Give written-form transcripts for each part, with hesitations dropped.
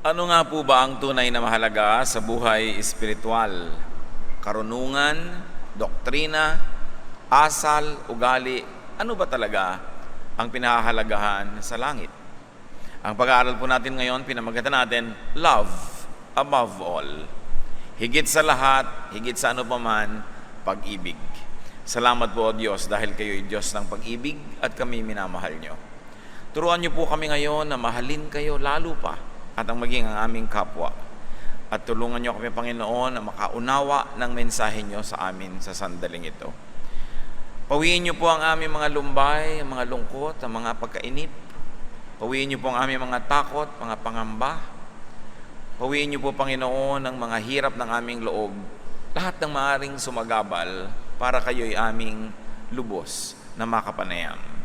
Ano nga po ba ang tunay na mahalaga sa buhay espiritual? Karunungan, doktrina, asal, ugali, ano ba talaga ang pinahahalagahan sa langit? Ang pag-aaral po natin ngayon, pinamagatan natin, love above all. Higit sa lahat, higit sa ano paman, pag-ibig. Salamat po o Diyos dahil kayo'y Diyos ng pag-ibig at kami minamahal nyo. Turuan niyo po kami ngayon na mahalin kayo lalo pa at ang maging ang aming kapwa. At tulungan niyo kami, Panginoon, na makaunawa ng mensahe niyo sa amin sa sandaling ito. Pawiin niyo po ang aming mga lumbay, ang mga lungkot, ang mga pagkainip. Pawiin niyo po ang aming mga takot, mga pangamba. Pawiin niyo po, Panginoon, ang mga hirap ng aming loob. Lahat ng maaaring sumagabal para kayo'y aming lubos na makapanayam.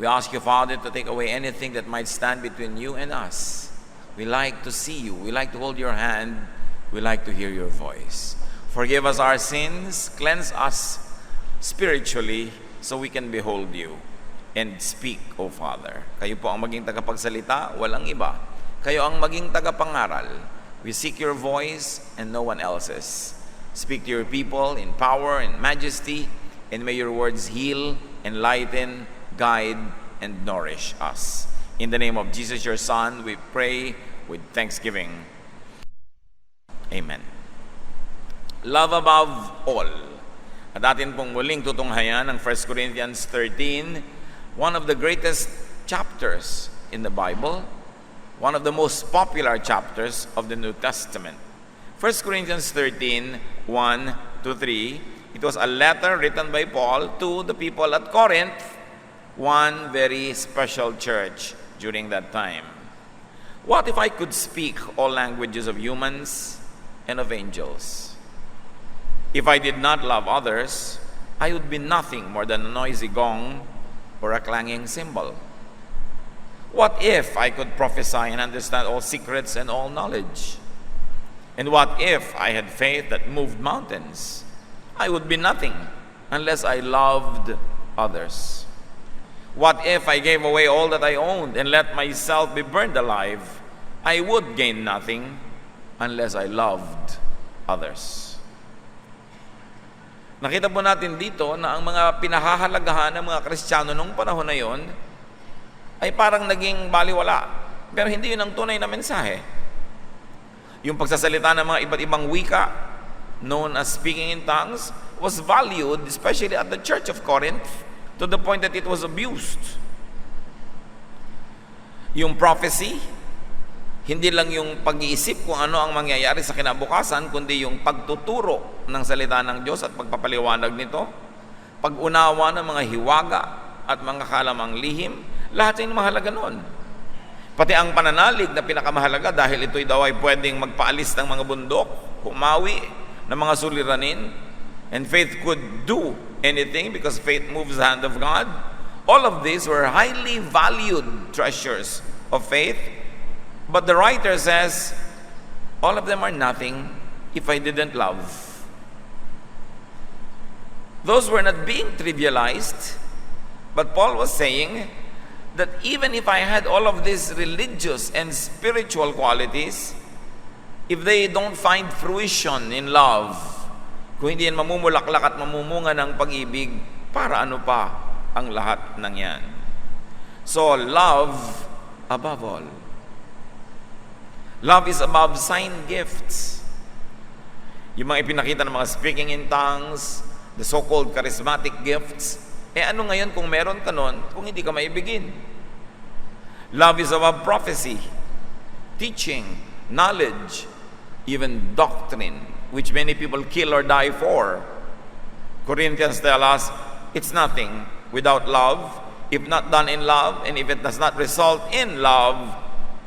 We ask you, Father, to take away anything that might stand between you and us. We like to see you. We like to hold your hand. We like to hear your voice. Forgive us our sins. Cleanse us spiritually so we can behold you and speak, O Father. Kayo po ang maging tagapagsalita, walang iba. Kayo ang maging tagapangaral. We seek your voice and no one else's. Speak to your people in power and majesty, and may your words heal, enlighten, guide, and nourish us. In the name of Jesus, your Son, we pray with thanksgiving. Amen. Love above all. At atin pong muling tutunghayan ang 1 Corinthians 13, one of the greatest chapters in the Bible, one of the most popular chapters of the New Testament. 1 Corinthians 13, 1-3, it was a letter written by Paul to the people at Corinth, one very special church during that time. What if I could speak all languages of humans and of angels? If I did not love others, I would be nothing more than a noisy gong or a clanging cymbal. What if I could prophesy and understand all secrets and all knowledge? And what if I had faith that moved mountains? I would be nothing unless I loved others. What if I gave away all that I owned and let myself be burned alive? I would gain nothing unless I loved others. Nakita po natin dito na ang mga pinahahalagahan ng mga Kristiyano nung panahon na yon ay parang naging baliwala. Pero hindi yun ang tunay na mensahe. Yung pagsasalita ng mga iba't ibang wika, known as speaking in tongues, was valued, especially at the Church of Corinth, to the point that it was abused. Yung prophecy, hindi lang yung pag-iisip kung ano ang mangyayari sa kinabukasan, kundi yung pagtuturo ng salita ng Diyos at pagpapaliwanag nito, pag-unawa ng mga hiwaga at mga kalamang lihim, lahat yung mahalaga noon. Pati ang pananalig na pinakamahalaga dahil ito'y daw ay pwedeng magpaalis ng mga bundok, pumawi ng mga suliranin, and faith could do anything because faith moves the hand of God. All of these were highly valued treasures of faith. But the writer says, all of them are nothing if I didn't love. Those were not being trivialized, but Paul was saying that even if I had all of these religious and spiritual qualities, if they don't find fruition in love, kung hindi yan mamumulaklak at mamumunga ng pag-ibig, para ano pa ang lahat ng yan? So, love above all. Love is above sign gifts. Yung mga ipinakita ng mga speaking in tongues, the so-called charismatic gifts, ano ngayon kung meron ka nun, kung hindi ka maibigin? Love is above prophecy, teaching, knowledge, even doctrine, which many people kill or die for. Corinthians tell us, it's nothing without love. If not done in love, and if it does not result in love,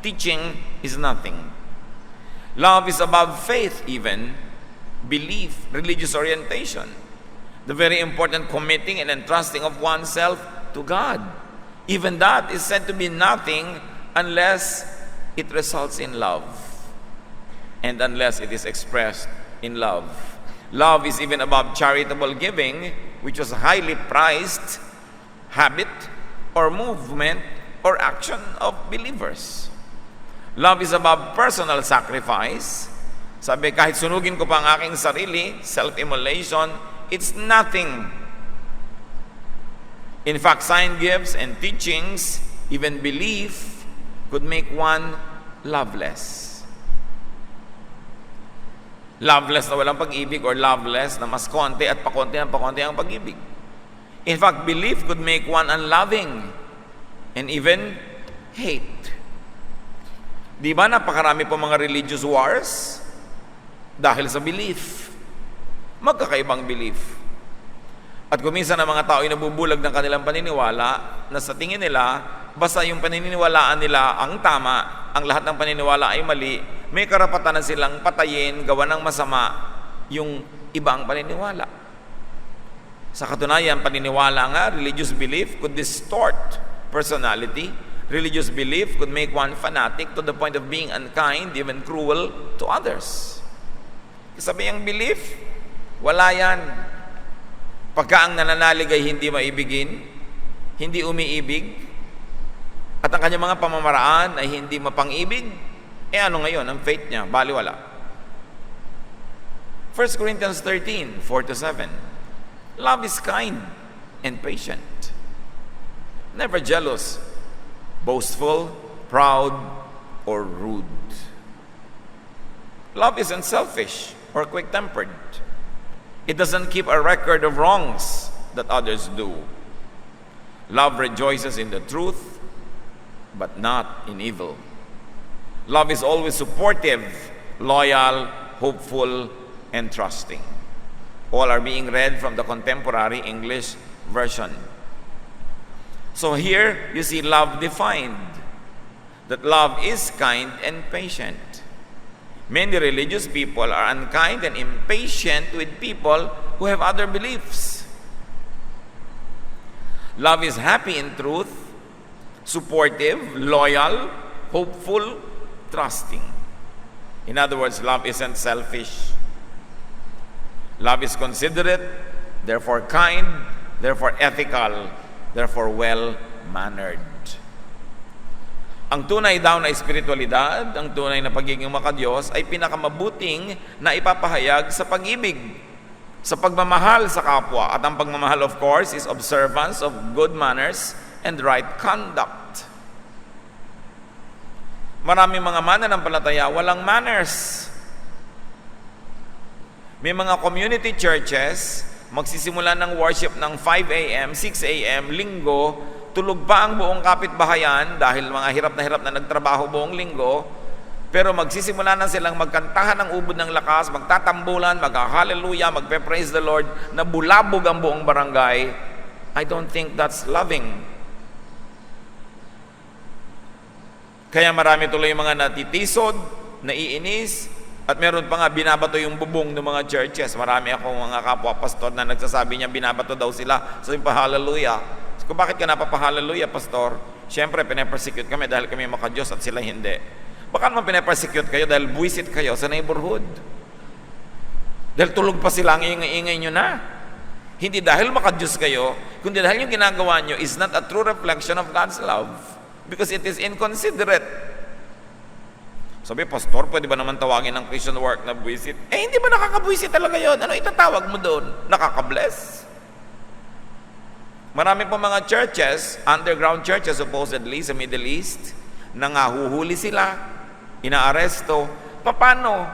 teaching is nothing. Love is above faith even, belief, religious orientation. The very important committing and entrusting of oneself to God. Even that is said to be nothing unless it results in love and unless it is expressed in love. Love is even above charitable giving, which was a highly prized habit or movement or action of believers. Love is about personal sacrifice. Sabi, kahit sunugin ko pa ang aking sarili, self-immolation, it's nothing. In fact, sign gifts and teachings, even belief, could make one loveless. Loveless na walang pag-ibig or loveless na mas konti at pakonti ang pag-ibig. In fact, belief could make one unloving and even hate. Di ba napakarami po mga religious wars? Dahil sa belief. Magkakaibang belief. At kuminsan ang mga tao ay nabubulag ng kanilang paniniwala na sa tingin nila, basta yung paniniwalaan nila ang tama, ang lahat ng paniniwala ay mali, may karapatan na silang patayin, gawa ng masama yung ibang paniniwala. Sa katunayan, paniniwala nga, religious belief could distort personality. Religious belief could make one fanatic to the point of being unkind, even cruel to others. Sabi ang belief, wala yan. Pagka ang nananalig ay hindi maibigin, hindi umiibig, at ang kanyang mga pamamaraan ay hindi mapang-ibig, ano ngayon, ang faith niya, baliwala. 1 Corinthians 13, 4-7. Love is kind and patient, never jealous, boastful, proud, or rude. Love isn't selfish or quick-tempered. It doesn't keep a record of wrongs that others do. Love rejoices in the truth, but not in evil. Love is always supportive, loyal, hopeful, and trusting. All are being read from the contemporary English version. So here you see love defined, that love is kind and patient. Many religious people are unkind and impatient with people who have other beliefs. Love is happy in truth, supportive, loyal, hopeful, trusting. In other words, love isn't selfish. Love is considerate, therefore kind, therefore ethical, therefore well-mannered. Ang tunay daw na espiritualidad, ang tunay na pagiging makadiyos ay pinakamabuting na ipapahayag sa pag-ibig, sa pagmamahal sa kapwa. At ang pagmamahal, of course, is observance of good manners and right conduct. Maraming mga mananampalataya walang manners. May mga community churches, magsisimula ng worship ng 5 a.m., 6 a.m., linggo, tulog pa ang buong kapitbahayan dahil mga hirap na nagtrabaho buong linggo, pero magsisimula na silang magkantahan ng ubod ng lakas, magtatambulan, mag-hallelujah, magpe-praise the Lord, na bulabog ang buong barangay. I don't think that's loving. Kaya marami tuloy yung mga natitisod, naiinis, at meron pa nga binabato yung bubong ng mga churches. Marami akong mga kapwa-pastor na nagsasabi niya binabato daw sila. Sabi pa, hallelujah. Kung bakit ka napapa-hallelujah, pastor? Siyempre, pinapersecute kami dahil kami makadiyos at sila hindi. Baka naman pinapersecute kayo dahil buwisit kayo sa neighborhood. Dahil tulog pa sila, ang ingay-ingay nyo na. Hindi dahil makadiyos kayo, kundi dahil yung ginagawa nyo is not a true reflection of God's love. Because it is inconsiderate. Sabi, pastor, pwede ba naman tawagin ng Christian work na buwisit? Hindi ba nakakabuwisit talaga yun? Ano itatawag mo doon? Nakakabless? Marami po mga churches, underground churches supposedly sa Middle East, nangahuhuli sila, inaaresto. Paano?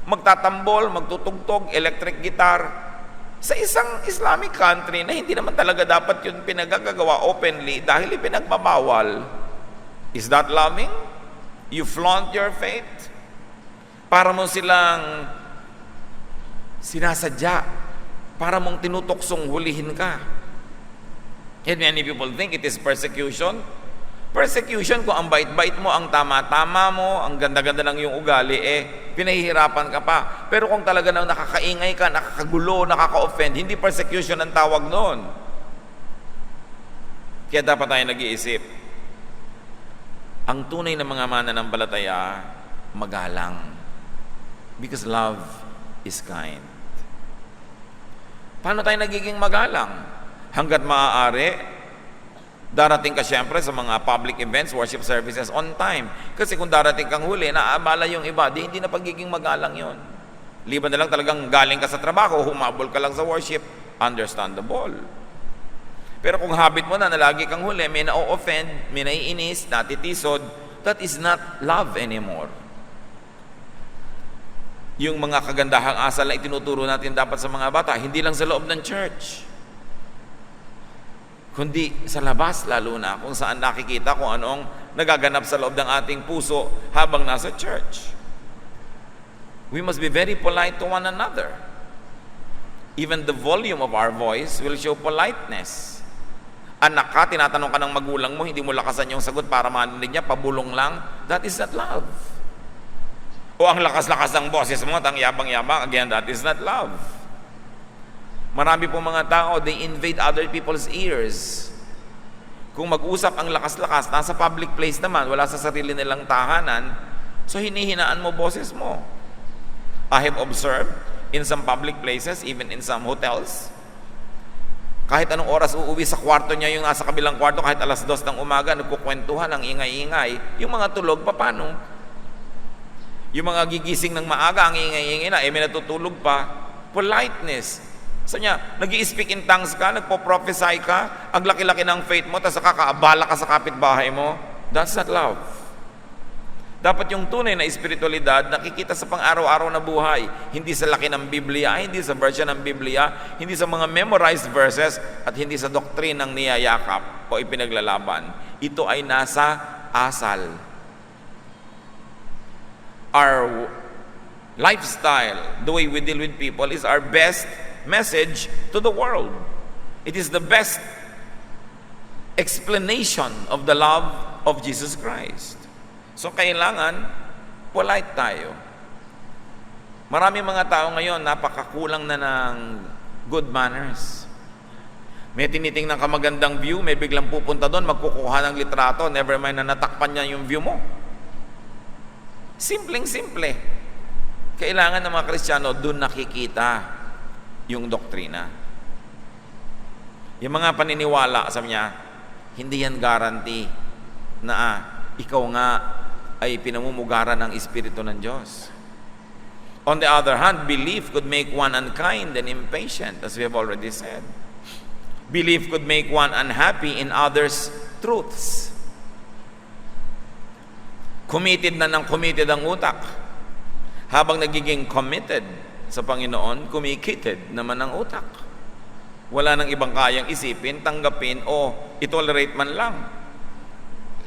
Magtatambol, magtutugtog, electric guitar, sa isang Islamic country na hindi naman talaga dapat yun pinagagagawa openly dahil ipinagbabawal. Is that loving? You flaunt your faith? Para mo silang sinasadya, para mong tinutuksong hulihin ka. And many people think it is persecution. Persecution kung ang bait-bait mo, ang tama-tama mo, ang ganda-ganda ng iyong ugali, pinahihirapan ka pa. Pero kung talaga nang nakakaingay ka, nakakagulo, nakaka-offend, hindi persecution ang tawag noon. Kaya dapat tayo nag-iisip. Ang tunay na mga mananampalataya, magalang. Because love is kind. Paano tayo nagiging magalang? Hanggat maaari, Darating ka siyempre sa mga public events, worship services on time. Kasi kung darating kang huli, naabala yung iba, hindi na pagiging magalang yon. Liban na lang talagang galing ka sa trabaho, humabol ka lang sa worship, understandable. Pero kung habit mo na lagi kang huli, may na-offend, may naiinis, natitisod, that is not love anymore. Yung mga kagandahang asal na itinuturo natin dapat sa mga bata, hindi lang sa loob ng church, kundi sa labas lalo na, kung saan nakikita kung anong nagaganap sa loob ng ating puso habang nasa church. We must be very polite to one another. Even the volume of our voice will show politeness. Anak ka, tinatanong ka ng magulang mo, hindi mo lakasan yung sagot para marinig niya, pabulong lang, that is not love. O ang lakas-lakas ng boses mo at ang yabang-yabang, again, that is not love. Marami pong mga tao, they invade other people's ears. Kung mag-usap ang lakas-lakas, nasa public place naman, wala sa sarili nilang tahanan, so hinihinaan mo boses mo. I have observed in some public places, even in some hotels, kahit anong oras uuwi sa kwarto niya, yung nasa kabilang kwarto, kahit alas 2 ng umaga, nagkukwentuhan, ang ingay-ingay, yung mga tulog, paano? Yung mga gigising ng maaga, ang ingay-ingay na, may natutulog pa. Politeness. So niya, nag-i-speak in tongues ka, nagpo-prophesy ka, ang laki-laki ng faith mo, tapos kakaabala ka sa kapitbahay mo, that's not love. Dapat yung tunay na espiritualidad nakikita sa pang-araw-araw na buhay, hindi sa laki ng Biblia, hindi sa version ng Biblia, hindi sa mga memorized verses, at hindi sa doktrinang niyayakap o ipinaglalaban. Ito ay nasa asal. Our lifestyle, the way we deal with people, is our best message to the world. It is the best explanation of the love of Jesus Christ. So kailangan polite tayo. Maraming mga tao ngayon napakakulang na ng good manners. May tinitingnan ka magandang view, may biglang pupunta doon, magkukuha ng litrato, never mind na natakpan niya yung view mo. Simpleng-simple. Kailangan ng mga Kristiyano doon nakikita yung doktrina. Yung mga paniniwala, sabi niya, hindi yan guarantee na ikaw nga ay pinamumugaran ng Espiritu ng Diyos. On the other hand, belief could make one unkind and impatient, as we have already said. Belief could make one unhappy in others' truths. Committed na ng committed ang utak. Habang nagiging committed sa Panginoon, kumikitted naman ang utak. Wala nang ibang kayang isipin, tanggapin, o itolerate man lang.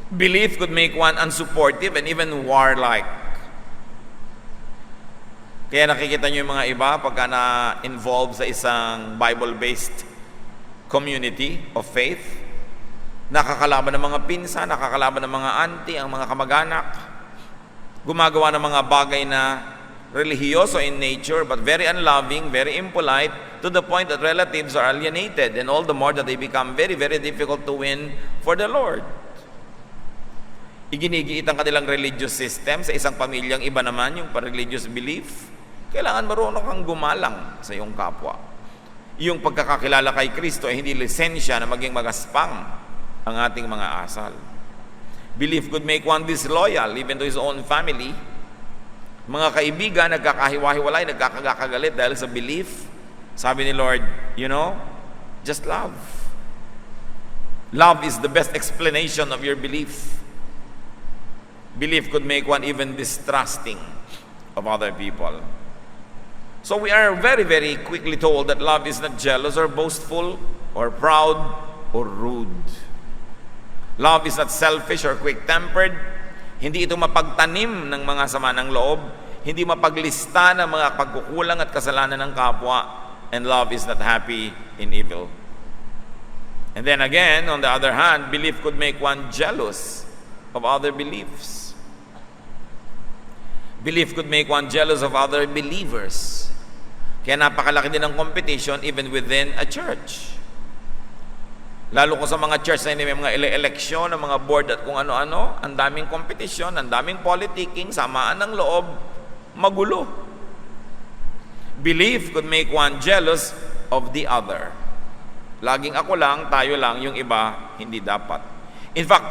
Belief could make one unsupportive and even warlike. Kaya nakikita nyo yung mga iba pagka na-involve sa isang Bible-based community of faith, nakakalaban ng mga pinsan, nakakalaban ng mga auntie, ang mga kamag-anak, gumagawa ng mga bagay na religyoso in nature but very unloving, very impolite, to the point that relatives are alienated, and all the more that they become very, very difficult to win for the Lord. Iginigiit ang kanilang religious system sa isang pamilyang iba naman yung religious belief. Kailangan marunong kang gumalang sa iyong kapwa. Yung pagkakakilala kay Kristo ay hindi lisensya na maging magaspang ang ating mga asal. Belief could make one disloyal even to his own family. Mga kaibigan, nagkakahiwa-hiwalay, nagkakagalit dahil sa belief. Sabi ni Lord, just love. Love is the best explanation of your belief. Belief could make one even distrusting of other people. So we are very, very quickly told that love is not jealous or boastful or proud or rude. Love is not selfish or quick-tempered. Hindi ito mapagtanim ng mga sama ng loob. Hindi mapaglista ng mga pagkukulang at kasalanan ng kapwa. And love is not happy in evil. And then again, on the other hand, belief could make one jealous of other beliefs. Belief could make one jealous of other believers. Kaya napakalaki din ng competition even within a church. Lalo kung sa mga church na may mga eleksyon, ng mga board at kung ano-ano, ang daming competition, ang daming politicking, samaan ng loob, magulo. Belief could make one jealous of the other. Laging ako lang, tayo lang, yung iba, hindi dapat. In fact,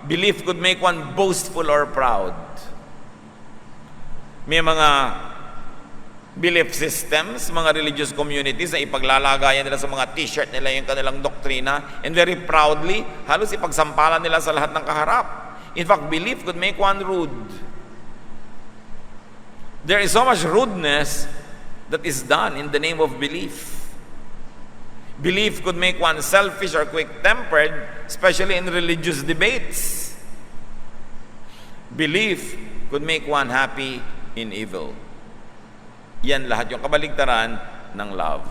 belief could make one boastful or proud. May mga belief systems, mga religious communities na ipaglalagayan nila sa mga t-shirt nila yung kanilang doktrina, and very proudly, halos ipagsampalan nila sa lahat ng kaharap. In fact, belief could make one rude. There is so much rudeness that is done in the name of belief. Belief could make one selfish or quick-tempered, especially in religious debates. Belief could make one happy in evil. Yan lahat yung kabaligtaran ng love.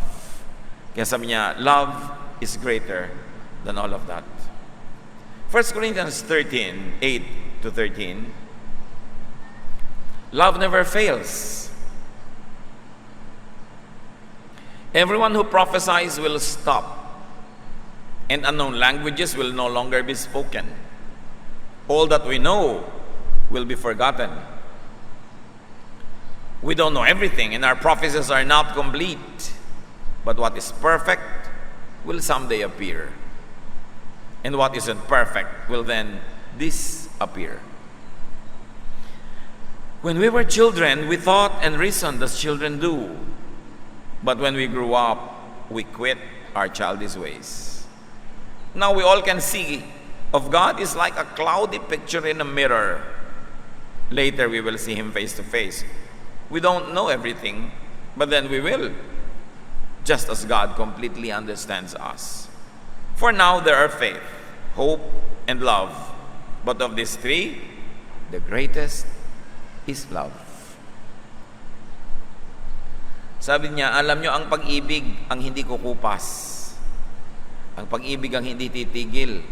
Kaya sabi niya, love is greater than all of that. 1 Corinthians 13, 8 to 13. Love never fails. Everyone who prophesies will stop, and unknown languages will no longer be spoken. All that we know will be forgotten. We don't know everything, and our prophecies are not complete. But what is perfect will someday appear, and what isn't perfect will then disappear. When we were children, we thought and reasoned as children do. But when we grew up, we quit our childish ways. Now we all can see of God is like a cloudy picture in a mirror. Later we will see Him face to face. We don't know everything, but then we will, just as God completely understands us. For now there are faith, hope, and love. But of these three, the greatest is love. Sabi niya, alam nyo, ang pag-ibig ang hindi kukupas. Ang pag-ibig ang hindi titigil.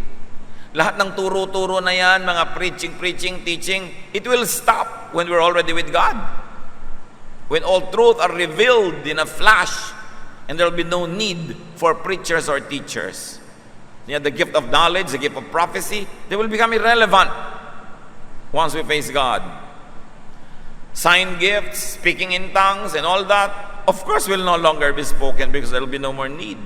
Lahat ng turo-turo na yan, mga preaching, teaching, it will stop when we're already with God. When all truth are revealed in a flash, and there will be no need for preachers or teachers. Yeah, the gift of knowledge, the gift of prophecy, they will become irrelevant once we face God. Sign gifts, speaking in tongues, and all that, of course, will no longer be spoken because there will be no more need.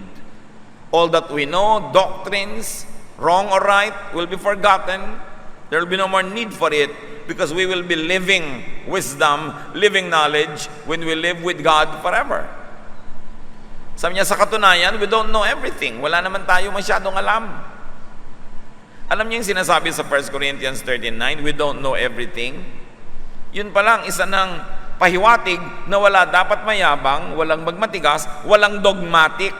All that we know, doctrines, wrong or right, will be forgotten. There will be no more need for it because we will be living wisdom, living knowledge when we live with God forever. Sabi niya, sa katunayan, we don't know everything. Wala naman tayo masyadong alam. Alam niyo yung sinasabi sa 1 Corinthians 13:9, we don't know everything. Yun pa lang, isa ng pahiwatig na wala dapat mayabang, walang magmatigas, walang dogmatic.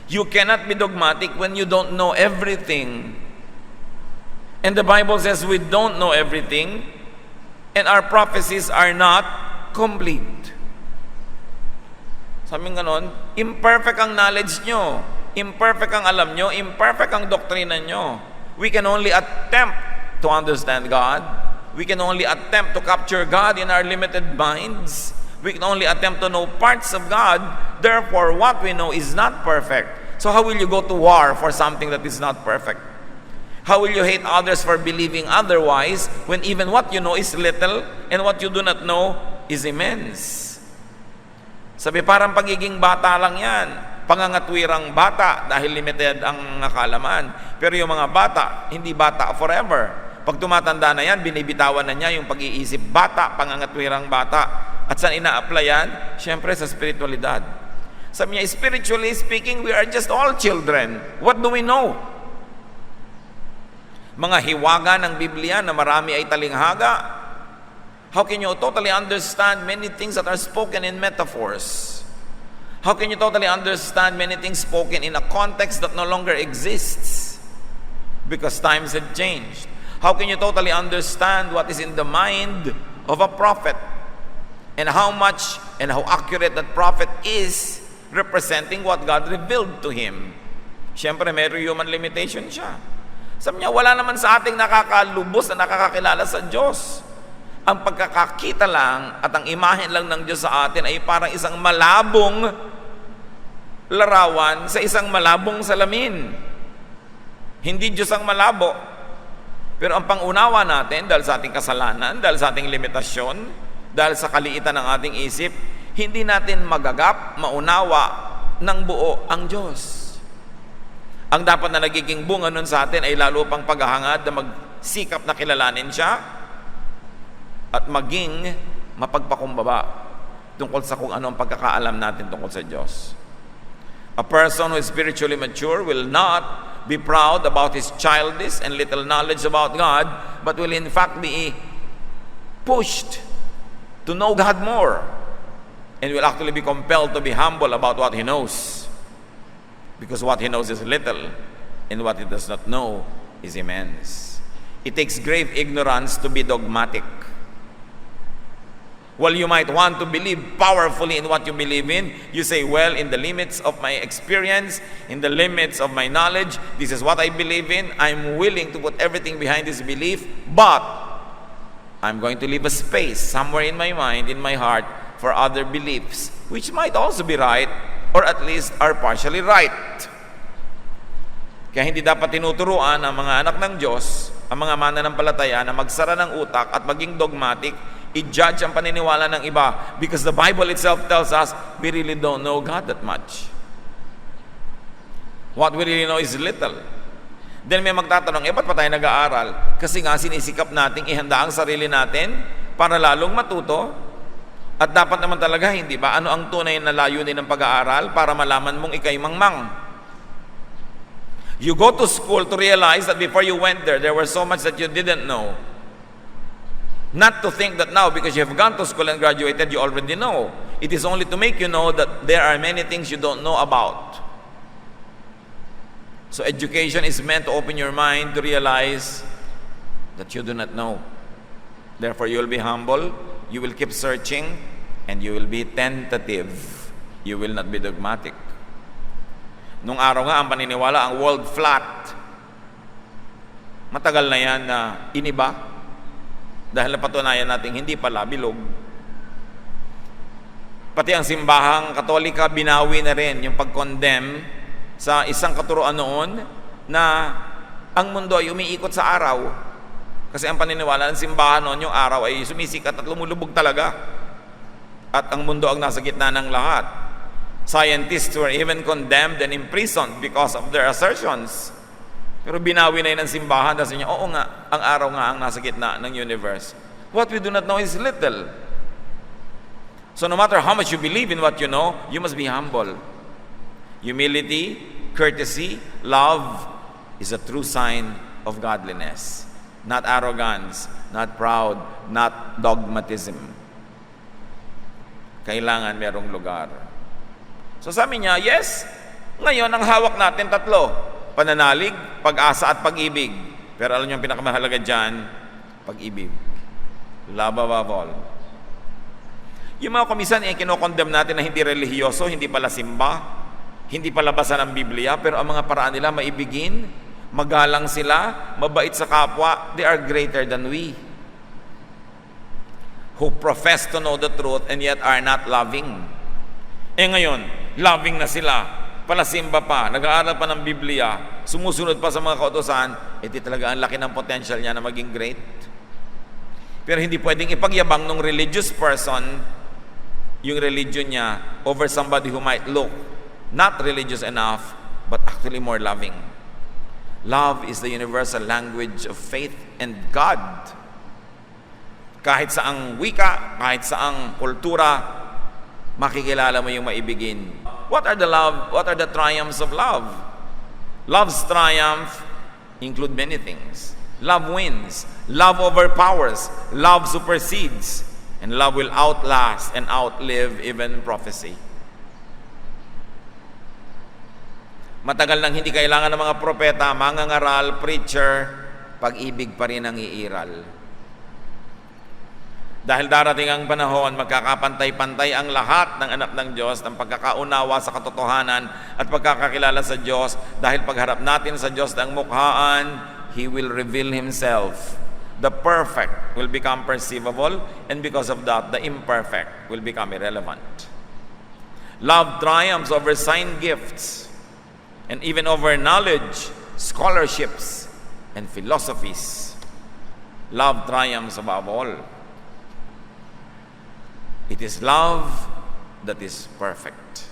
You cannot be dogmatic when you don't know everything. And the Bible says we don't know everything, and our prophecies are not complete. Sabi nga nun, imperfect ang knowledge nyo, imperfect ang alam nyo, imperfect ang doktrina nyo. We can only attempt to understand God. We can only attempt to capture God in our limited minds. We can only attempt to know parts of God. Therefore, what we know is not perfect. So how will you go to war for something that is not perfect? How will you hate others for believing otherwise when even what you know is little and what you do not know is immense? Sabi, parang pagiging bata lang yan. Pangangatwirang bata dahil limited ang akalaman. Pero yung mga bata, hindi bata forever. Pag tumatanda na yan, binibitawan na niya yung pag-iisip bata, pangangatwirang bata. At saan ina-apply yan? Siyempre sa spiritualidad. Sabi niya, spiritually speaking, we are just all children. What do we know? Mga hiwaga ng Biblia na marami ay talinghaga. How can you totally understand many things that are spoken in metaphors? How can you totally understand many things spoken in a context that no longer exists? Because times have changed. How can you totally understand what is in the mind of a prophet? And how much and how accurate that prophet is representing what God revealed to him? Siyempre, may human limitation siya. Sabi niya, wala naman sa ating nakakalubos na nakakakilala sa Diyos. Ang pagkakakita lang at ang imahen lang ng Diyos sa atin ay parang isang malabong larawan sa isang malabong salamin. Hindi Diyos ang malabo. Pero ang pangunawa natin, dahil sa ating kasalanan, dahil sa ating limitasyon, dahil sa kaliitan ng ating isip, hindi natin magagap, maunawa ng buo ang Diyos. Ang dapat na nagiging bunga nun sa atin ay lalo pang paghahangad na magsikap na kilalanin siya at maging mapagpakumbaba tungkol sa kung ano ang pagkakaalam natin tungkol sa Diyos. A person who is spiritually mature will not be proud about his childish and little knowledge about God, but will in fact be pushed to know God more, and will actually be compelled to be humble about what he knows, because what he knows is little, and what he does not know is immense. It takes grave ignorance to be dogmatic. While you might want to believe powerfully in what you believe in, you say, well, in the limits of my experience, in the limits of my knowledge, this is what I believe in. I'm willing to put everything behind this belief, but I'm going to leave a space somewhere in my mind, in my heart, for other beliefs, which might also be right, or at least are partially right. Kaya hindi dapat tinuturuan ang mga anak ng Diyos, ang mga mananampalataya na magsara ng utak at maging dogmatic, i-judge ang paniniwala ng iba, because the Bible itself tells us we really don't know God that much. What we really know is little. Then may magtatanong, ba't pa tayo nag-aaral? Kasi nga sinisikap nating ihanda ang sarili natin para lalong matuto. At dapat naman talaga, hindi ba? Ano ang tunay na layunin ng pag-aaral para malaman mong ikay mangmang? You go to school to realize that before you went there was so much that you didn't know. Not to think that now, because you have gone to school and graduated, you already know. It is only to make you know that there are many things you don't know about. So education is meant to open your mind to realize that you do not know. Therefore, you will be humble, you will keep searching, and you will be tentative. You will not be dogmatic. Nung araw nga, ang paniniwala, ang world flat. Matagal na yan na iniba. Dahil napatunayan natin hindi pala bilog. Pati ang simbahang Katolika binawi na rin yung pag-condemn sa isang katuruan noon na ang mundo ay umiikot sa araw. Kasi ang paniniwala ng simbahan noon, yung araw ay sumisikat at lumulubog talaga. At ang mundo ang nasa gitna ng lahat. Scientists were even condemned and imprisoned because of their assertions. Pero binawi na yun ng simbahan dahil niya, oo nga, ang araw nga ang nasa gitna ng universe. What we do not know is little. So no matter how much you believe in what you know, you must be humble. Humility, courtesy, love is a true sign of godliness. Not arrogance, not proud, not dogmatism. Kailangan merong lugar. So sabi niya, yes, ngayon ang hawak natin tatlo. Pananalig, pag-asa at pag-ibig. Pero alam niyo ang pinakamahalaga dyan, pag-ibig. Love above all. Yung mga komisan ay kinokondem natin na hindi relihiyoso, hindi pala simba, hindi pala basa ng Biblia, pero ang mga paraan nila maibigin, magalang sila, mabait sa kapwa, they are greater than we. Who profess to know the truth and yet are not loving. Ngayon, loving na sila, palasimba pa, nag-aaral pa ng Biblia, sumusunod pa sa mga kautusan, di talaga ang laki ng potential niya na maging great. Pero hindi pwedeng ipagyabang ng religious person yung religion niya over somebody who might look not religious enough, but actually more loving. Love is the universal language of faith and God. Kahit saang wika, kahit saang kultura, makikilala mo yung maibigin. What are the triumphs of love? Love's triumph include many things. Love wins. Love overpowers. Love supersedes. And love will outlast and outlive even prophecy. Matagal nang hindi kailangan ng mga propeta, mangangaral, preacher, pag-ibig pa rin ang iiral. Dahil darating ang panahon, magkakapantay-pantay ang lahat ng anak ng Diyos ng pagkakaunawa sa katotohanan at pagkakakilala sa Diyos. Dahil pagharap natin sa Diyos ng mukhaan, He will reveal Himself. The perfect will become perceivable, and because of that, the imperfect will become irrelevant. Love triumphs over sign gifts, and even over knowledge, scholarships, and philosophies. Love triumphs above all. It is love that is perfect.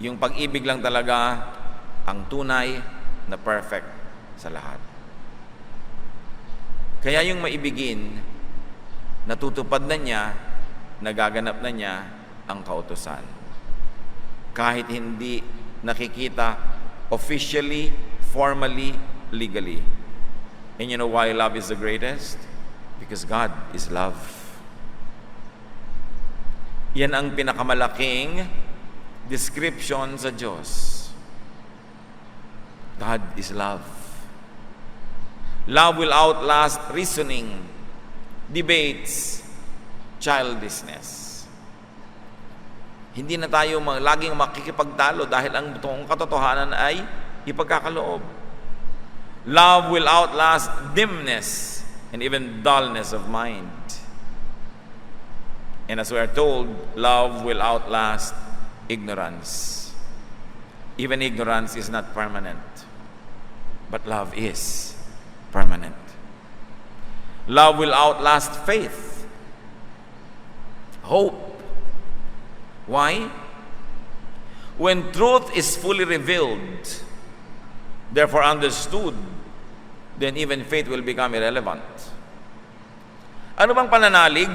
Yung pag-ibig lang talaga ang tunay na perfect sa lahat. Kaya yung maibigin, natutupad na niya, nagaganap na niya ang kautusan. Kahit hindi nakikita officially, formally, legally. And you know why love is the greatest? Because God is love. Yan ang pinakamalaking description sa Diyos. God is love. Love will outlast reasoning, debates, childishness. Hindi na tayo laging makikipagtalo dahil ang buong katotohanan ay ipagkakaloob. Love will outlast dimness and even dullness of mind. And as we are told, love will outlast ignorance. Even ignorance is not permanent, but love is permanent. Love will outlast faith, hope. Why? When truth is fully revealed, therefore understood, then even faith will become irrelevant. Ano bang pananalig?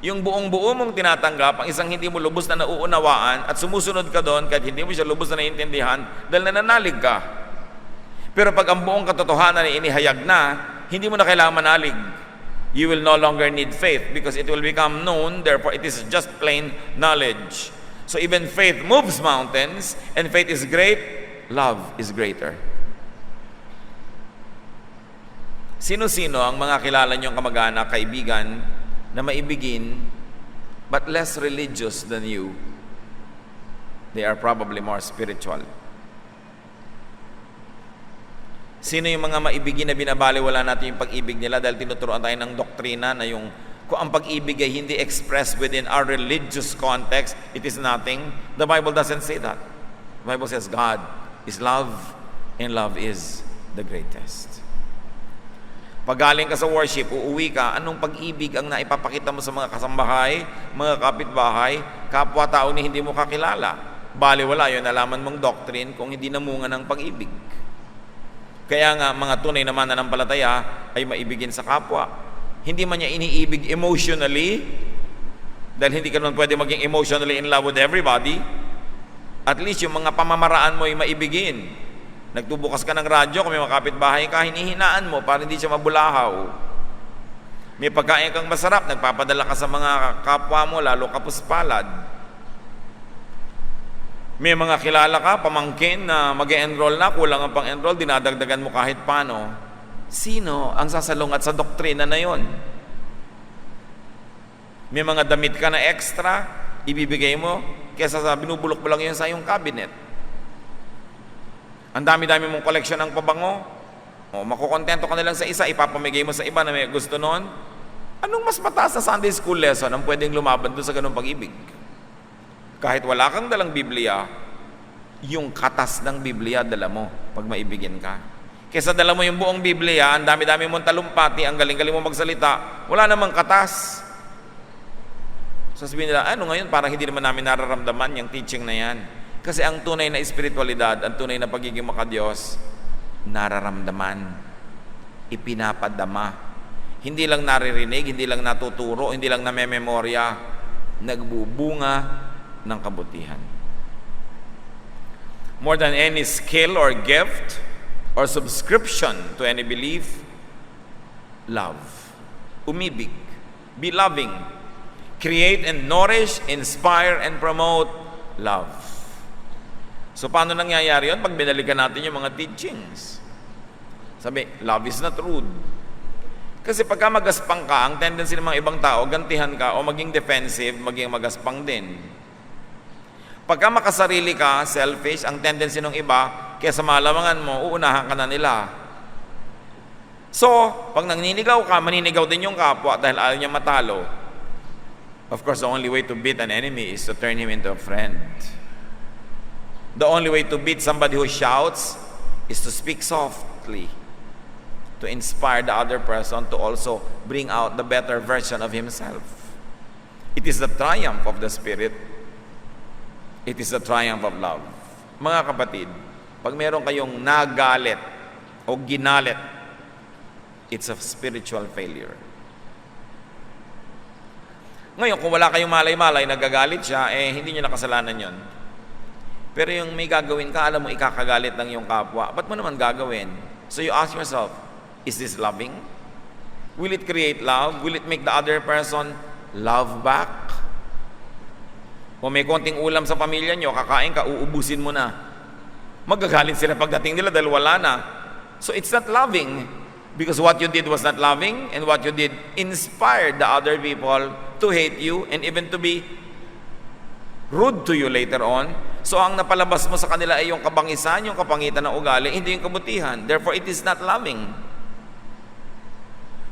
Yung buong-buo mong tinatanggap, ang isang hindi mo lubos na nauunawaan at sumusunod ka doon kahit hindi mo siya lubos na naiintindihan dahil nananalig ka. Pero pag ang buong katotohanan ay inihayag na, hindi mo na kailangan manalig. You will no longer need faith because it will become known, therefore it is just plain knowledge. So even faith moves mountains, and faith is great, love is greater. Sino-sino ang mga kilala niyong kamag-anak, kaibigan, na maibigin, but less religious than you? They are probably more spiritual. Sino yung mga maibigin na binabaliwala natin yung pag-ibig nila dahil tinuturuan tayo ng doktrina na yung kung ang pag-ibig ay hindi expressed within our religious context, it is nothing. The Bible doesn't say that. The Bible says God is love and love is the greatest. Pag galing ka sa worship, uuwi ka, anong pag-ibig ang naipapakita mo sa mga kasambahay, mga kapitbahay, kapwa-tao ni hindi mo kakilala? Baliwala yun, nalaman mong doctrine kung hindi namunga ng pag-ibig. Kaya nga, mga tunay na mananampalataya ay maibigin sa kapwa. Hindi man niya iniibig emotionally, dahil hindi ka naman pwede maging emotionally in love with everybody. At least yung mga pamamaraan mo ay maibigin. Nagtubukas ka ng radyo, kung may mga kapitbahay ka, hinihinaan mo para hindi siya mabulahaw. May pagkain kang masarap, nagpapadala ka sa mga kapwa mo, lalo kapuspalad. May mga kilala ka, pamangkin na mag-e-enroll na, kulang ang pang-enroll, dinadagdagan mo kahit paano. Sino ang sasalungat sa doktrina na yon? May mga damit ka na extra, ibibigay mo, kesa sa binubulok mo lang yun sa iyong cabinet. Ang dami-dami mong koleksyon ng pabango, o makukontento ka na lang sa isa, ipapamigay mo sa iba na may gusto noon. Anong mas mataas na Sunday school lesson ang pwedeng lumaban doon sa ganung pag-ibig? Kahit wala kang dalang Biblia, yung katas ng Biblia dala mo pag maibigin ka. Kesa dala mo yung buong Biblia, ang dami-dami mong talumpati, ang galing-galing mo magsalita, wala namang katas. Sasabihin nila, ano ngayon, parang hindi naman namin nararamdaman yung teaching na yan. Kasi ang tunay na espiritualidad, ang tunay na pagiging makadiyos, nararamdaman, ipinapadama. Hindi lang naririnig, hindi lang natuturo, hindi lang namememorya, nagbubunga ng kabutihan. More than any skill or gift or subscription to any belief, love. Umibig. Be loving. Create and nourish, inspire and promote love. So paano nangyayari yun? Pag binalikan natin yung mga teachings. Sabi, love is not rude. Kasi pagka magaspang ka, ang tendency ng mga ibang tao, gantihan ka o maging defensive, maging magaspang din. Pagka makasarili ka, selfish, ang tendency ng iba, kaya sa malamangan mo, uunahan ka na nila. So, pag naninigaw ka, maninigaw din yung kapwa dahil ayaw niya matalo. Of course, the only way to beat an enemy is to turn him into a friend. The only way to beat somebody who shouts is to speak softly, to inspire the other person to also bring out the better version of himself. It is the triumph of the Spirit. It is the triumph of love. Mga kapatid, pag meron kayong nagalit o ginalit, it's a spiritual failure. Ngayon, kung wala kayong malay-malay, nagagalit siya, hindi nyo nakasalanan yon. Pero yung may gagawin ka, alam mo, ikakagalit ng iyong kapwa, ba't mo naman gagawin? So you ask yourself, is this loving? Will it create love? Will it make the other person love back? O may konting ulam sa pamilya nyo, kakain ka, uubusin mo na. Magagalit sila pagdating nila dahil wala na. So it's not loving. Because what you did was not loving, and what you did inspired the other people to hate you and even to be rude to you later on. So ang napalabas mo sa kanila ay yung kabangisan, yung kapangitan ng ugali, hindi yung kabutihan. Therefore, it is not loving.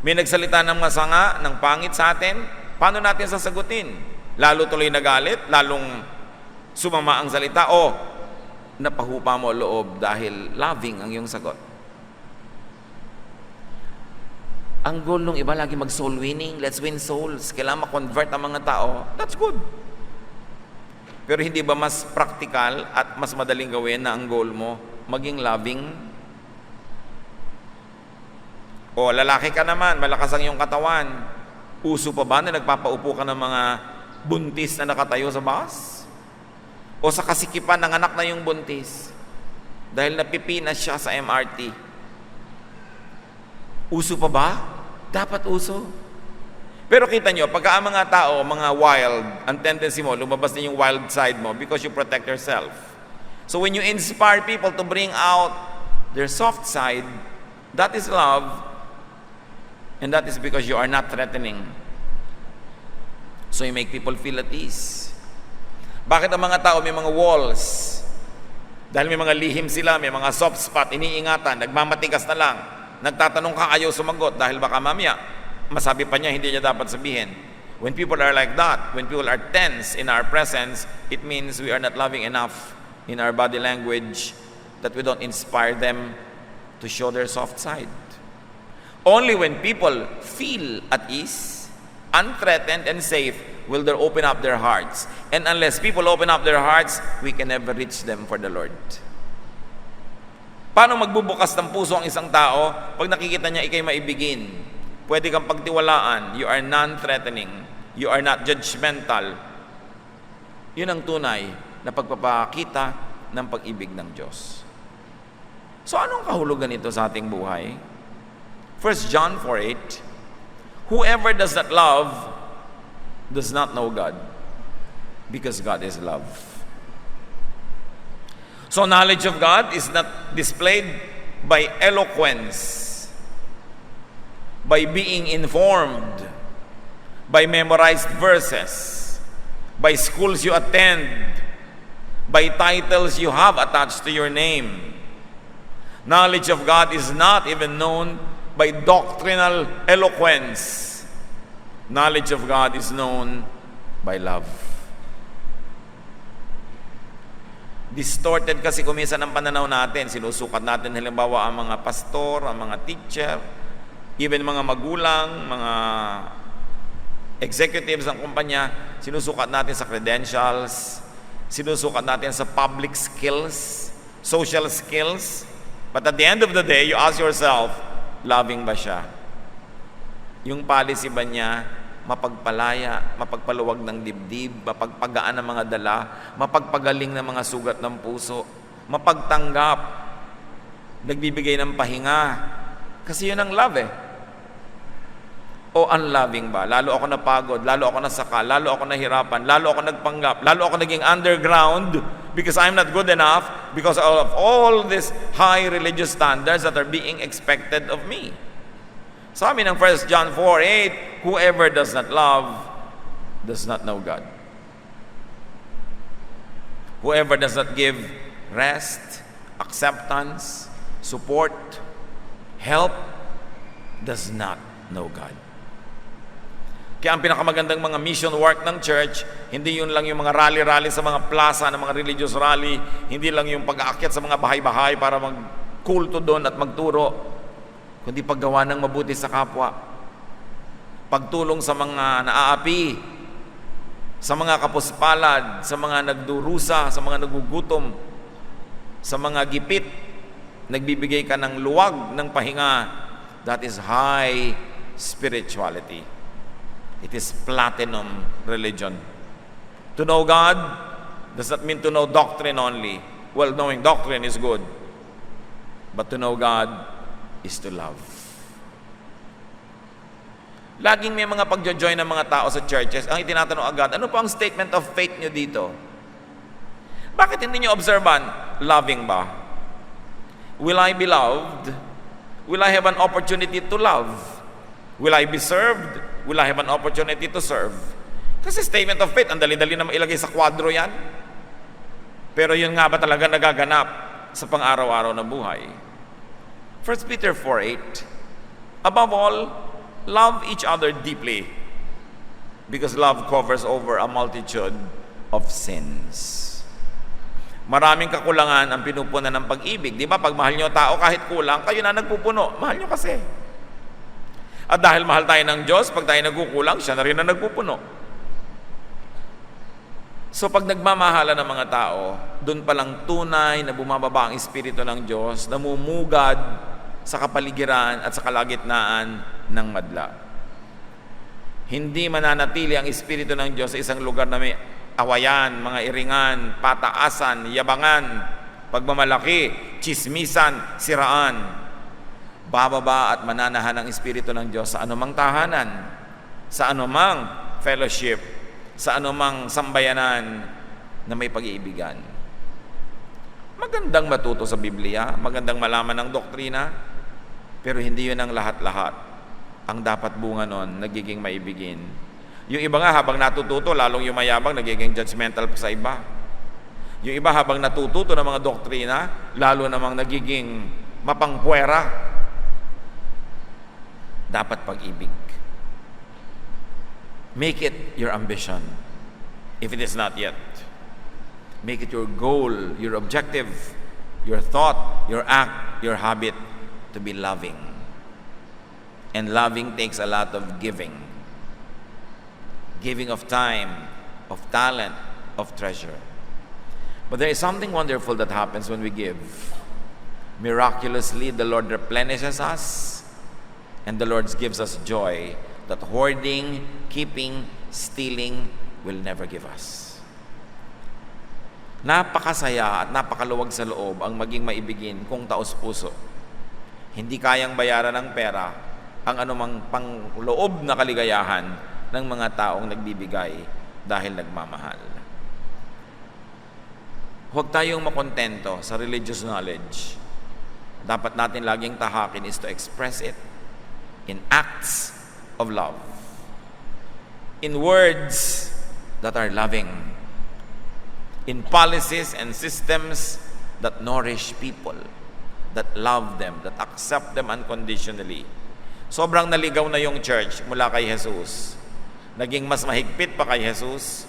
May nagsalita ng masanga, ng pangit sa atin, paano natin sasagutin? Lalo tuloy nagalit, lalong sumama ang salita, o napahupa mo loob dahil loving ang iyong sagot. Ang goal ng iba lagi mag-soul winning, let's win souls, kailangan ma-convert ang mga tao, that's good. Pero hindi ba mas practical at mas madaling gawin na ang goal mo maging loving? O lalaki ka naman, malakas ang iyong katawan. Uso pa ba na nagpapaupo ka ng mga buntis na nakatayo sa bus? O sa kasikipan ng anak na yung buntis dahil napipinas siya sa MRT? Uso pa ba? Dapat uso. Pero kita nyo, pagka ang mga tao, mga wild, ang tendency mo, lumabas na yung wild side mo because you protect yourself. So when you inspire people to bring out their soft side, that is love. And that is because you are not threatening. So you make people feel at ease. Bakit ang mga tao may mga walls? Dahil may mga lihim sila, may mga soft spot, iniingatan, nagmamatigas na lang. Nagtatanong ka, ayaw sumagot dahil baka mamaya, masabi pa niya, hindi niya dapat sabihin. When people are like that, when people are tense in our presence, it means we are not loving enough in our body language that we don't inspire them to show their soft side. Only when people feel at ease, unthreatened, and safe will they open up their hearts. And unless people open up their hearts, we can never reach them for the Lord. Paano magbubukas ng puso ang isang tao pag nakikita niya ikay maibigin? Pwede kang pagtiwalaan. You are non-threatening. You are not judgmental. Yun ang tunay na pagpapakita ng pag-ibig ng Diyos. So anong kahulugan nito sa ating buhay? 1 John 4:8, whoever does not love does not know God, because God is love. So knowledge of God is not displayed by eloquence, by being informed, by memorized verses, by schools you attend, by titles you have attached to your name. Knowledge of God is not even known by doctrinal eloquence. Knowledge of God is known by love. Distorted kasi kuminsan ang pananaw natin. Sinusukat natin halimbawa ang mga pastor, ang mga teacher, even mga magulang, mga executives ng kumpanya, sinusukat natin sa credentials, sinusukat natin sa public skills, social skills. But at the end of the day, you ask yourself, loving ba siya? Yung policy ba niya mapagpalaya, mapagpaluwag ng dibdib, mapagpagaan ng mga dala, mapagpagaling ng mga sugat ng puso, mapagtanggap, nagbibigay ng pahinga? Kasi yun ang love eh. O unloving ba? Lalo ako napagod, lalo ako nasaka, lalo ako nahirapan, lalo ako nagpanggap, lalo ako naging underground because I'm not good enough because of all these high religious standards that are being expected of me. Sabi ng 1 John 4:8, whoever does not love does not know God. Whoever does not give rest, acceptance, support, help, does not know God. Kaya ang pinakamagandang mga mission work ng church, hindi yun lang yung mga rally-rally sa mga plaza ng mga religious rally, hindi lang yung pag-aakyat sa mga bahay-bahay para mag-kulto doon at magturo, kundi paggawa ng mabuti sa kapwa, pagtulong sa mga naaapi, sa mga kapuspalad, sa mga nagdurusa, sa mga nagugutom, sa mga gipit, nagbibigay ka ng luwag ng pahinga. That is high spirituality. It is platinum religion. To know God does not mean to know doctrine only. Well, knowing doctrine is good. But to know God is to love. Laging may mga pagjo-join ng mga tao sa churches. Ang itinatanong agad, ano po ang statement of faith nyo dito? Bakit hindi nyo observan? Loving ba? Will I be loved? Will I have an opportunity to love? Will I be served? Will I have an opportunity to serve? Kasi statement of faith, ang dali-dali na mailagay sa kwadro yan. Pero yun nga ba talaga nagaganap sa pang-araw-araw na buhay? 1 Peter 4:8, above all, love each other deeply, because love covers over a multitude of sins. Maraming kakulangan ang pinupunan ng pag-ibig. Di ba? Pag mahal nyo tao, kahit kulang, kayo na nagpupuno. Mahal nyo kasi. At dahil mahal tayo ng Diyos, pag tayo nagkukulang, siya na rin na nagpupuno. So pag nagmamahala ng mga tao, doon palang tunay na bumababa ang Espiritu ng Diyos, namumugad sa kapaligiran at sa kalagitnaan ng madla. Hindi mananatili ang Espiritu ng Diyos sa isang lugar na may awayan, mga iringan, pataasan, yabangan, pagmamalaki, tsismisan, siraan. Bababa at mananahan ang Espiritu ng Diyos sa anumang tahanan, sa anumang fellowship, sa anumang sambayanan na may pag-iibigan. Magandang matuto sa Biblia, magandang malaman ng doktrina, pero hindi yun ang lahat-lahat. Ang dapat bunga nun, nagiging maibigin. Yung iba nga habang natututo, lalong yung mayabang, nagiging judgmental pa sa iba. Yung iba habang natututo ng mga doktrina, lalo namang nagiging mapangpuwera. Dapat pag-ibig. Make it your ambition, if it is not yet. Make it your goal, your objective, your thought, your act, your habit to be loving. And loving takes a lot of giving. Giving of time, of talent, of treasure. But there is something wonderful that happens when we give. Miraculously, the Lord replenishes us, and the Lord gives us joy that hoarding, keeping, stealing will never give us. Napakasaya at napakaluwag sa loob ang maging maibigin kung taos-puso. Hindi kayang bayaran ng pera ang anumang pangloob na kaligayahan ng mga taong nagbibigay dahil nagmamahal. Huwag tayong makontento sa religious knowledge. Dapat natin laging tahakin is to express it in acts of love, in words that are loving, in policies and systems that nourish people, that love them, that accept them unconditionally. Sobrang naligaw na yung church mula kay Jesus. Naging mas mahigpit pa kay Jesus.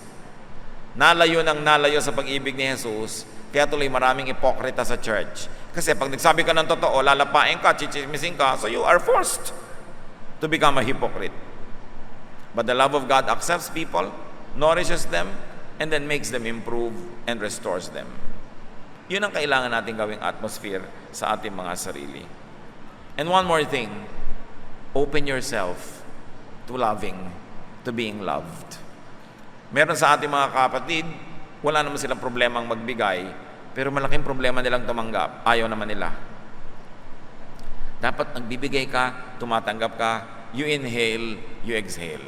Nalayo ng nalayo sa pag-ibig ni Jesus. Kaya tuloy maraming ipokrita sa church. Kasi pag nagsabi ka ng totoo, lalapain ka, chichismisin ka, so you are forced to become a hypocrite. But the love of God accepts people, nourishes them, and then makes them improve and restores them. Yun ang kailangan natin gawing atmosphere sa ating mga sarili. And one more thing, open yourself to loving, to being loved. Meron sa ating mga kapatid, wala naman silang problemang magbigay, pero malaking problema nilang tumanggap. Ayaw naman nila. Dapat nagbibigay ka, tumatanggap ka, you inhale, you exhale.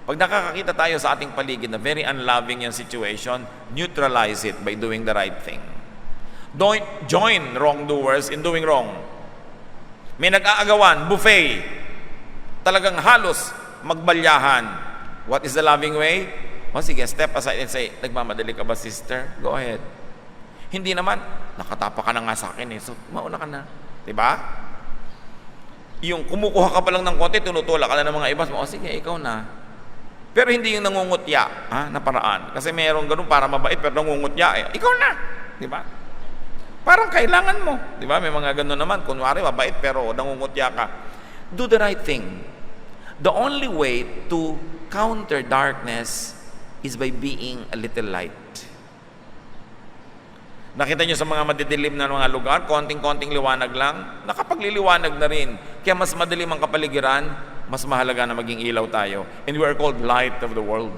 Pag nakakakita tayo sa ating paligid na very unloving yung situation, neutralize it by doing the right thing. Don't join wrongdoers in doing wrong. May nag-aagawan, buffet, talagang halos magbalyahan. What is the loving way? O sige, step aside and say, nagmamadali ka ba, sister? Go ahead. Hindi naman, nakatapa ka na nga sa akin eh, so mauna ka na. Diba? Yung kumukuha ka pa lang ng konti, tinutulak ka na ng mga iba, o sige, ikaw na. Pero hindi yung nangungutya na paraan. Kasi mayroong ganun para mabait, pero nangungutya eh. Ikaw na. Diba? Parang kailangan mo. Diba? May mga ganun naman. Kunwari, mabait, pero nangungutya ka. Do the right thing. The only way to counter darkness is by being a little light. Nakita nyo sa mga madidilim na mga lugar, konting-konting liwanag lang, nakapagliliwanag na rin. Kaya mas madilim ang kapaligiran, mas mahalaga na maging ilaw tayo. And we are called light of the world,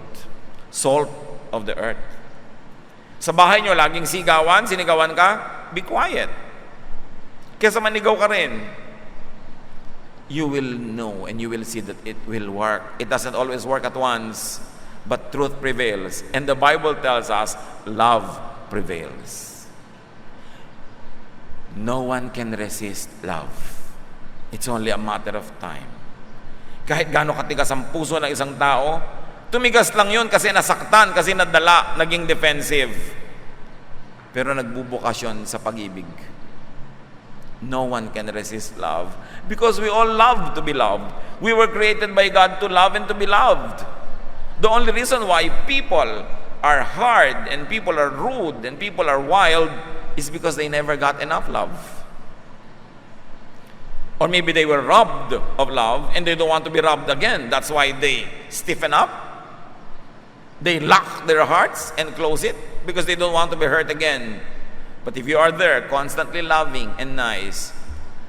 salt of the earth. Sa bahay nyo, laging sinigawan ka, be quiet. Kesa manigaw ka rin, you will know and you will see that it will work. It doesn't always work at once, but truth prevails. And the Bible tells us, love prevails. No one can resist love. It's only a matter of time. Kahit gaano katigas ang puso ng isang tao, tumigas lang yun kasi nasaktan, kasi nadala, naging defensive. Pero nagbubukasyon sa pag-ibig. No one can resist love because we all love to be loved. We were created by God to love and to be loved. The only reason why people are hard and people are rude and people are wild is because they never got enough love. Or maybe they were robbed of love and they don't want to be robbed again. That's why they stiffen up. They lock their hearts and close it because they don't want to be hurt again. But if you are there, constantly loving and nice,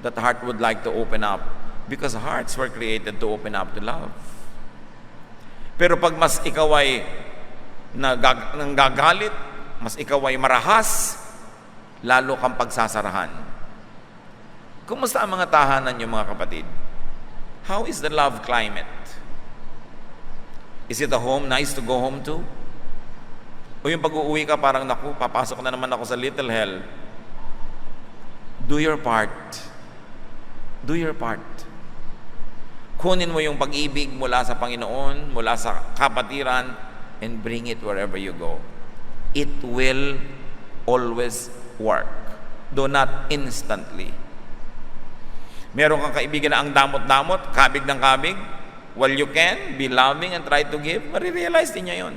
that heart would like to open up because hearts were created to open up to love. Pero pag mas ikaw ay nanggagalit, mas ikaw ay marahas, lalo kang pagsasarahan. Kumusta ang mga tahanan niyo, mga kapatid? How is the love climate? Is it a home nice to go home to? O yung pag-uuwi ka parang, naku, papasok na naman ako sa little hell. Do your part. Do your part. Kunin mo yung pag-ibig mula sa Panginoon, mula sa kapatiran, and bring it wherever you go. It will always work. Though not instantly. Meron kang kaibigan na ang damot-damot, kabig ng kabig. While you can, be loving and try to give, marirealize din niya yun.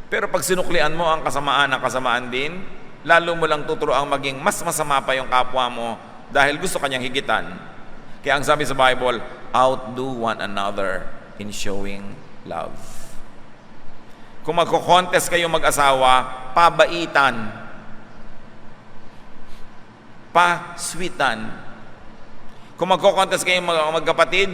Pero pag sinuklian mo ang kasamaan din, lalo mo lang tuturoang maging mas masama pa yung kapwa mo dahil gusto kanyang higitan. Kaya ang sabi sa Bible, outdo one another in showing love. Kung magko-contest kayo mag-asawa, pabaitan, pasweetan. Kung magko-contest kayo magkapatid,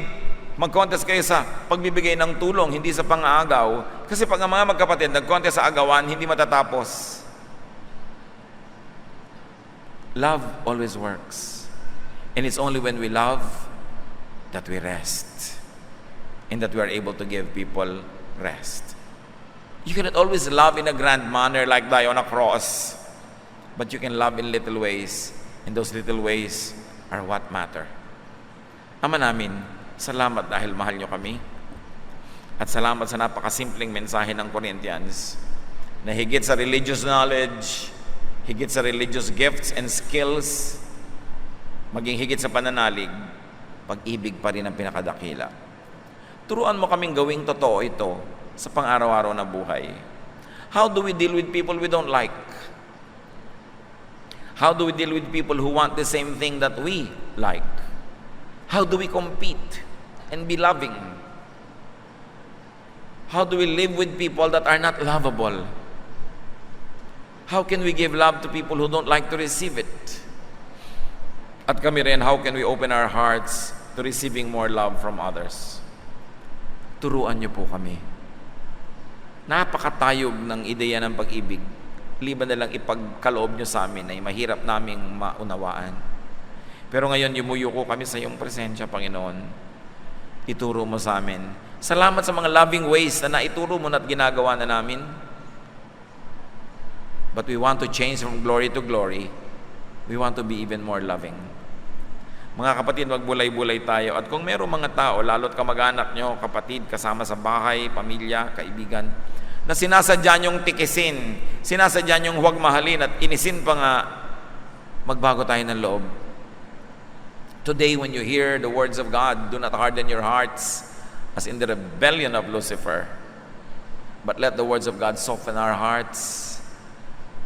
mag-contest kayo sa pagbibigay ng tulong, hindi sa pang-aagaw. Kasi pag ang mga magkapatid nag-contest sa agawan, hindi matatapos. Love always works. And it's only when we love that we rest. And that we are able to give people rest. You cannot always love in a grand manner like die on a cross. But you can love in little ways. And those little ways are what matter. Ama namin, salamat dahil mahal nyo kami. At salamat sa napakasimpleng mensahe ng Corinthians na higit sa religious knowledge, higit sa religious gifts and skills, maging higit sa pananalig, pag-ibig pa rin ang pinakadakila. Turuan mo kaming gawing totoo ito sa pang-araw-araw na buhay. How do we deal with people we don't like? How do we deal with people who want the same thing that we like? How do we compete and be loving? How do we live with people that are not lovable? How can we give love to people who don't like to receive it? At kami rin, how can we open our hearts to receiving more love from others? Turuan niyo po kami. Napakatayog ng ideya ng pag-ibig. Liban na lang ipagkaloob niyo sa amin ay mahirap naming maunawaan. Pero ngayon, yumuyuko kami sa iyong presensya, Panginoon. Ituro mo sa amin. Salamat sa mga loving ways na naituro mo na at ginagawa na namin. But we want to change from glory to glory. We want to be even more loving. Mga kapatid, magbulay-bulay tayo. At kung mayroong mga tao, lalo't kamag-anak nyo, kapatid, kasama sa bahay, pamilya, kaibigan, na sinasadya nyong tikisin, sinasadya nyong huwag mahalin at inisin pa nga, magbago tayo ng loob. Today, when you hear the words of God, do not harden your hearts as in the rebellion of Lucifer, but let the words of God soften our hearts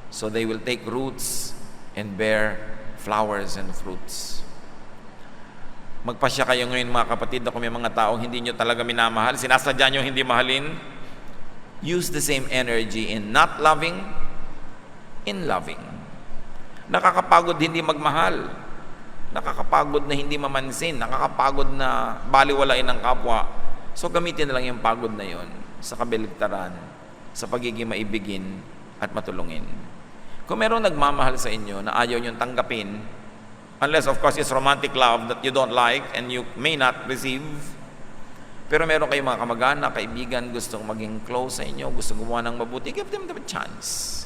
so they will take roots and bear flowers and fruits. Magpasya kayo ngayon, mga kapatid, na kung may mga taong hindi nyo talaga minamahal, sinasadya nyo hindi mahalin, use the same energy in not loving, in loving. Nakakapagod hindi magmahal. Nakakapagod na hindi mamansin. Nakakapagod na baliwalain ng kapwa. So gamitin na lang yung pagod na yon sa kabaligtaran, sa pagiging maibigin at matulungin. Kung merong nagmamahal sa inyo na ayaw niyong tanggapin, unless of course it's romantic love that you don't like and you may not receive, pero meron kayong mga kamag-anak, kaibigan, gustong maging close sa inyo, gustong gumawa ng mabuti, give them the chance.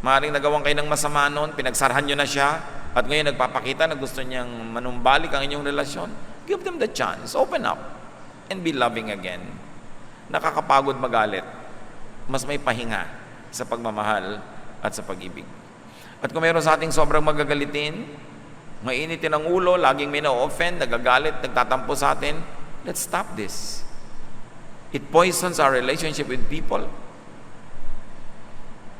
Maaaring nagawan kayo ng masama noon, pinagsarahan nyo na siya, at ngayon nagpapakita na gusto niyang manumbalik ang inyong relasyon, give them the chance, open up, and be loving again. Nakakapagod magalit, mas may pahinga sa pagmamahal at sa pag-ibig. At kung meron sa ating sobrang magagalitin, mainitin ang ulo, laging may na-offend, nagagalit, nagtatampo sa atin, let's stop this. It poisons our relationship with people.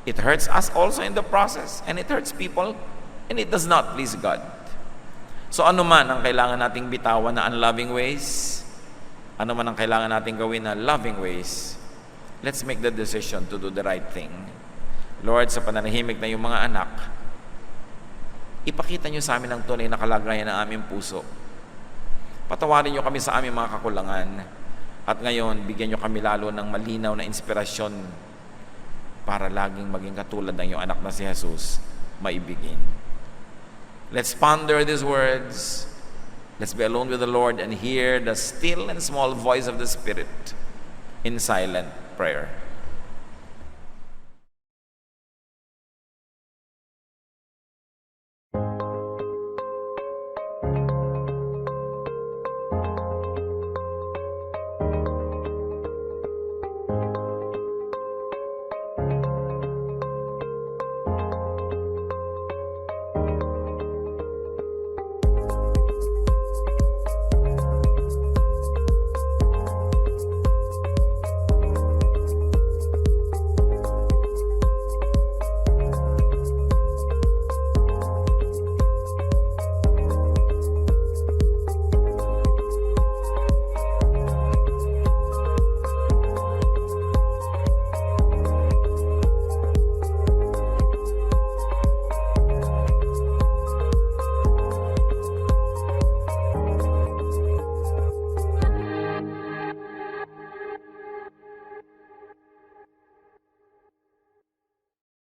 It hurts us also in the process, and it hurts people, and it does not please God. So ano man ang kailangan nating bitawan na unloving ways, ano man ang kailangan nating gawin na loving ways, let's make the decision to do the right thing. Lord, sa pananahimik na yung mga anak, ipakita nyo sa amin ang tunay na kalagayan ng aming puso. Patawarin nyo kami sa aming mga kakulangan, at ngayon, bigyan nyo kami lalo ng malinaw na inspirasyon para laging maging katulad ng iyong anak na si Jesus, maibigin. Let's ponder these words. Let's be alone with the Lord and hear the still and small voice of the Spirit in silent prayer.